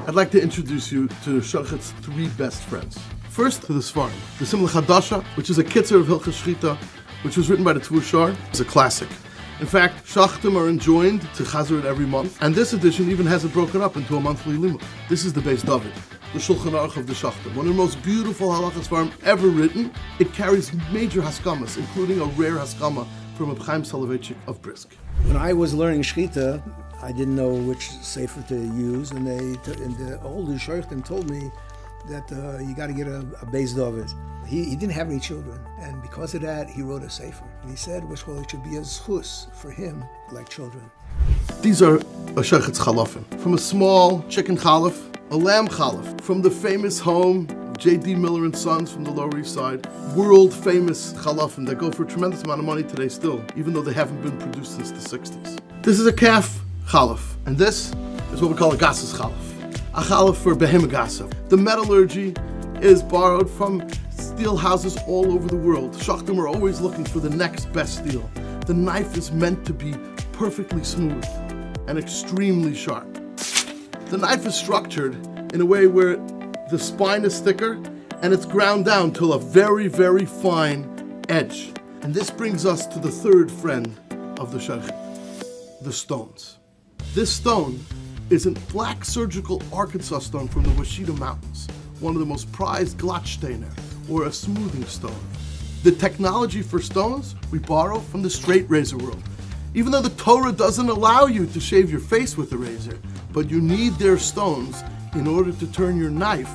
I'd like to introduce you to Shochet's three best friends. First, to the Svarim. The Simla Chadasha, which is a kitzer of Hilchos Shchita, which was written by the Tvur Shar, is a classic. In fact, Shachtim are enjoined to chazer it every month, and this edition even has it broken up into a monthly limud. This is the Beis David, the Shulchan Aruch of the Shachtim, one of the most beautiful halachas Svarim ever written. It carries major haskamas, including a rare haskama from Reb Chaim Soloveitchik of Brisk. When I was learning Shchita, I didn't know which sefer to use, and the older Shochet told me that you got to get a Beis David. He didn't have any children, and because of that, he wrote a sefer. And he said, it should be a zchus for him, like children. These are a Shochet's chalafim. From a small chicken chalaf, a lamb chalaf, from the famous home of J.D. Miller and Sons from the Lower East Side, world famous chalafim that go for a tremendous amount of money today still, even though they haven't been produced since the 60s. This is a calf chalaf, and this is what we call a gasas chalaf, a chalaf for behemoth gasav. The metallurgy is borrowed from steel houses all over the world. Shachtim are always looking for the next best steel. The knife is meant to be perfectly smooth and extremely sharp. The knife is structured in a way where the spine is thicker and it's ground down to a very, very fine edge. And this brings us to the third friend of the Shochet, the stones. This stone is a black surgical Arkansas stone from the Washita Mountains, one of the most prized Glattsteiner, or a smoothing stone. The technology for stones we borrow from the straight razor world. Even though the Torah doesn't allow you to shave your face with a razor, but you need their stones in order to turn your knife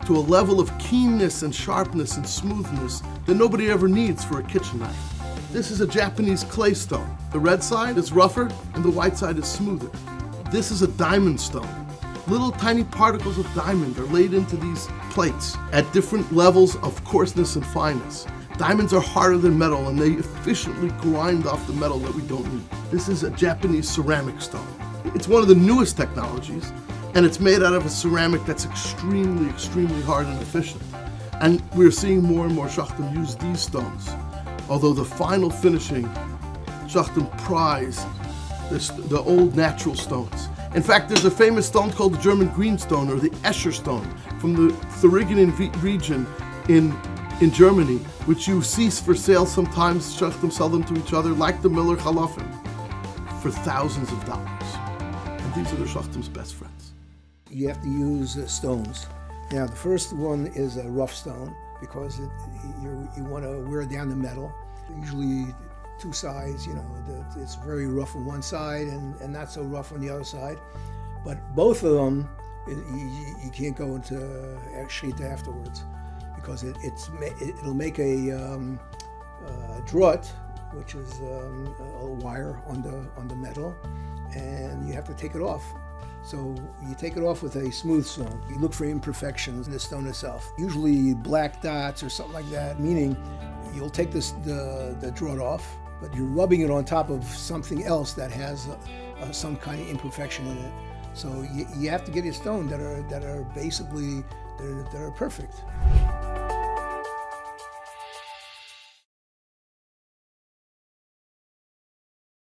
to a level of keenness and sharpness and smoothness that nobody ever needs for a kitchen knife. This is a Japanese clay stone. The red side is rougher and the white side is smoother. This is a diamond stone. Little tiny particles of diamond are laid into these plates at different levels of coarseness and fineness. Diamonds are harder than metal and they efficiently grind off the metal that we don't need. This is a Japanese ceramic stone. It's one of the newest technologies, and it's made out of a ceramic that's extremely, extremely hard and efficient. And we're seeing more and more Shachtim use these stones. Although the final finishing, Shachtim prize the old natural stones. In fact, there's a famous stone called the German green stone, or the Escher stone, from the Thuringen region in Germany, which you see for sale sometimes. Shachtim sell them to each other, like the Miller Chalafim, for thousands of dollars. And these are the Shachtim's best friends. You have to use stones. Now, the first one is a rough stone, because you want to wear down the metal. Usually two sides, it's very rough on one side and not so rough on the other side. But both of them, you can't go into Shchita afterwards, because it'll make a drut, which is a wire on the metal, and you have to take it off. So you take it off with a smooth stone. You look for imperfections in the stone itself, usually black dots or something like that, meaning you'll take the drut off, but you're rubbing it on top of something else that has some kind of imperfection in it. So you have to get a stone that are basically that are perfect.